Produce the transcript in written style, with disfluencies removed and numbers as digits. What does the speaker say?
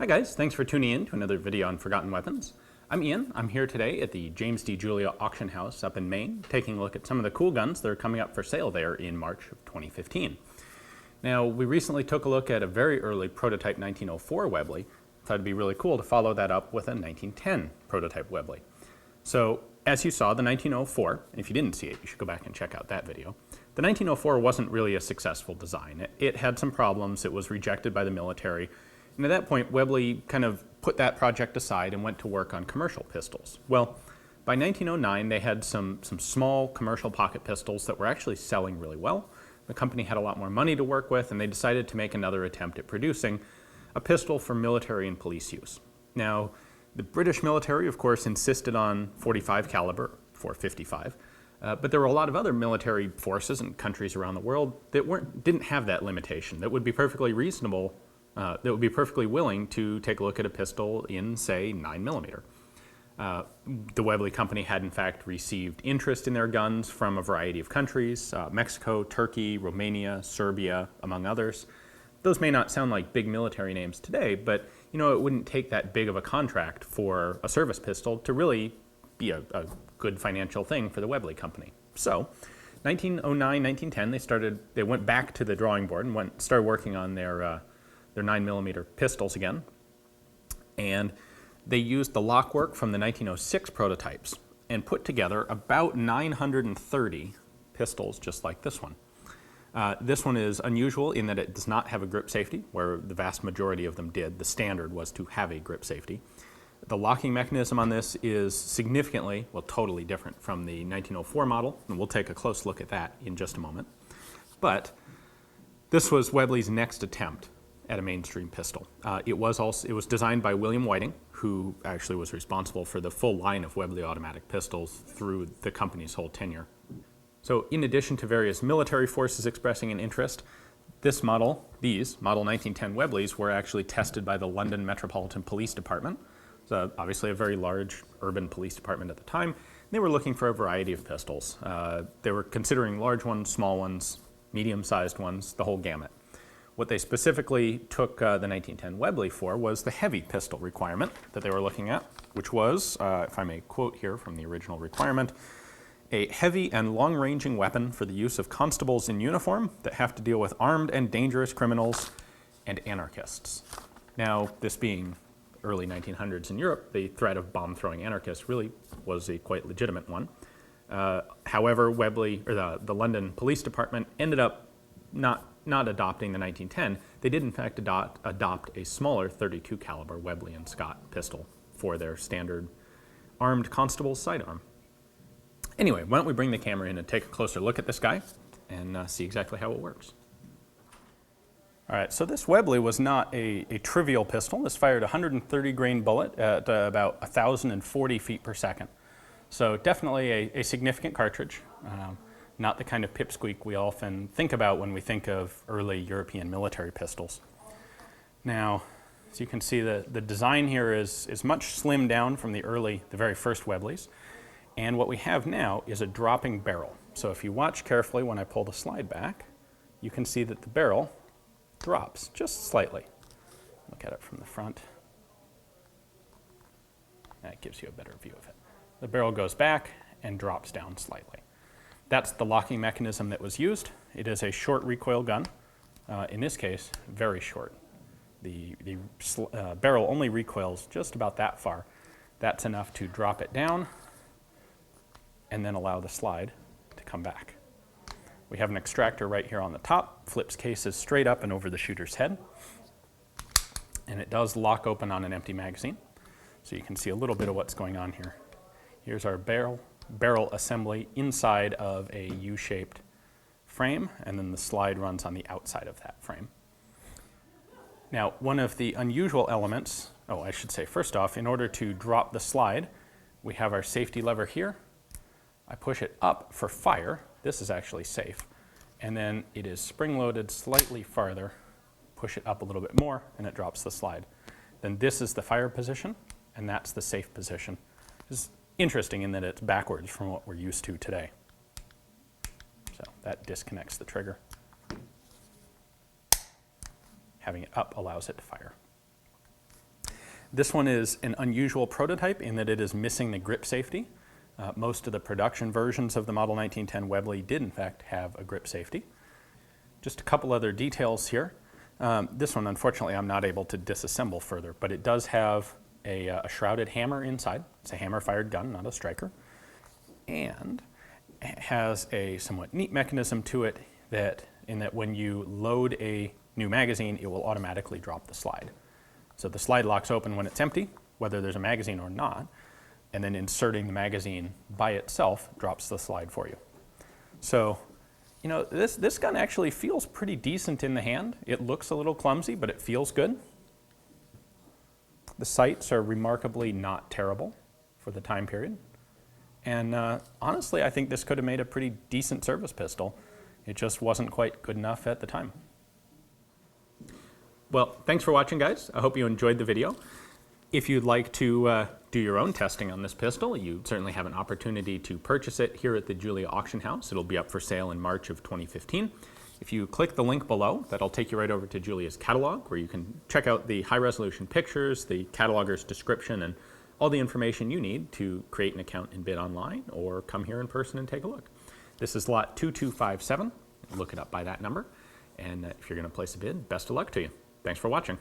Hi guys, thanks for tuning in to another video on forgotten weapons. I'm Ian. I'm here today at the James D. Julia Auction House up in Maine, taking a look at some of the cool guns that are coming up for sale there in March of 2015. Now, we recently took a look at a very early prototype 1904 Webley. Thought it'd be really cool to follow that up with a 1910 prototype Webley. So, as you saw, the 1904, and if you didn't see it, you should go back and check out that video. The 1904 wasn't really a successful design. It had some problems. It was rejected by the military. And at that point, Webley kind of put that project aside and went to work on commercial pistols. Well, by 1909, they had some small commercial pocket pistols that were actually selling really well. The company had a lot more money to work with, and they decided to make another attempt at producing a pistol for military and police use. Now, the British military, of course, insisted on .45 caliber, .455, but there were a lot of other military forces and countries around the world that didn't have that limitation, that would be perfectly reasonable, that would be perfectly willing to take a look at a pistol in, say, 9mm. The Webley company had in fact received interest in their guns from a variety of countries, Mexico, Turkey, Romania, Serbia, among others. Those may not sound like big military names today, but you know, it wouldn't take that big of a contract for a service pistol to really be a good financial thing for the Webley company. So 1909, 1910, they went back to the drawing board and started working on their 9mm pistols again. And they used the lockwork from the 1906 prototypes and put together about 930 pistols just like this one. This one is unusual in that it does not have a grip safety, where the vast majority of them did. The standard was to have a grip safety. The locking mechanism on this is significantly, well, totally different from the 1904 model, and we'll take a close look at that in just a moment. But this was Webley's next attempt at a mainstream pistol. It was designed by William Whiting, who actually was responsible for the full line of Webley automatic pistols through the company's whole tenure. So in addition to various military forces expressing an interest, these Model 1910 Webleys were actually tested by the London Metropolitan Police Department. So obviously a very large urban police department at the time. They were looking for a variety of pistols. They were considering large ones, small ones, medium-sized ones, the whole gamut. What they specifically took the 1910 Webley for was the heavy pistol requirement that they were looking at, which was, if I may quote here from the original requirement, a heavy and long-ranging weapon for the use of constables in uniform that have to deal with armed and dangerous criminals and anarchists. Now, this being early 1900s in Europe, the threat of bomb-throwing anarchists really was a quite legitimate one. However, Webley, or the London Police Department, ended up not adopting the 1910. They did in fact adopt a smaller .32 caliber Webley and Scott pistol for their standard armed constable's sidearm. Anyway, why don't we bring the camera in and take a closer look at this guy and see exactly how it works. All right, so this Webley was not a trivial pistol. This fired a 130 grain bullet at about 1,040 feet per second. So definitely a significant cartridge. Not the kind of pipsqueak we often think about when we think of early European military pistols. Now, as you can see, the design here is much slimmed down from the very first Webleys. And what we have now is a dropping barrel. So if you watch carefully when I pull the slide back, you can see that the barrel drops just slightly. Look at it from the front. That gives you a better view of it. The barrel goes back and drops down slightly. That's the locking mechanism that was used. It is a short recoil gun. In this case, very short. The barrel only recoils just about that far. That's enough to drop it down and then allow the slide to come back. We have an extractor right here on the top, flips cases straight up and over the shooter's head, and it does lock open on an empty magazine. So you can see a little bit of what's going on here. Here's our barrel assembly inside of a U-shaped frame, and then the slide runs on the outside of that frame. Now, one of the unusual elements, I should say first off, in order to drop the slide, we have our safety lever here. I push it up for fire. This is actually safe. And then it is spring-loaded slightly farther, push it up a little bit more, and it drops the slide. Then this is the fire position, and that's the safe position. It's interesting in that it's backwards from what we're used to today. So that disconnects the trigger. Having it up allows it to fire. This one is an unusual prototype in that it is missing the grip safety. Most of the production versions of the Model 1910 Webley did in fact have a grip safety. Just a couple other details here. This one, unfortunately, I'm not able to disassemble further, but it does have a shrouded hammer inside. It's a hammer-fired gun, not a striker. And it has a somewhat neat mechanism to it in that when you load a new magazine, it will automatically drop the slide. So the slide locks open when it's empty, whether there's a magazine or not, and then inserting the magazine by itself drops the slide for you. So, you know, this gun actually feels pretty decent in the hand. It looks a little clumsy, but it feels good. The sights are remarkably not terrible for the time period. And honestly, I think this could have made a pretty decent service pistol. It just wasn't quite good enough at the time. Well, thanks for watching, guys. I hope you enjoyed the video. If you'd like to do your own testing on this pistol, you certainly have an opportunity to purchase it here at the Julia Auction House. It'll be up for sale in March of 2015. If you click the link below, that'll take you right over to Julia's catalog, where you can check out the high-resolution pictures, the cataloger's description, and all the information you need to create an account and bid online, or come here in person and take a look. This is lot 2257. Look it up by that number. And if you're going to place a bid, best of luck to you. Thanks for watching.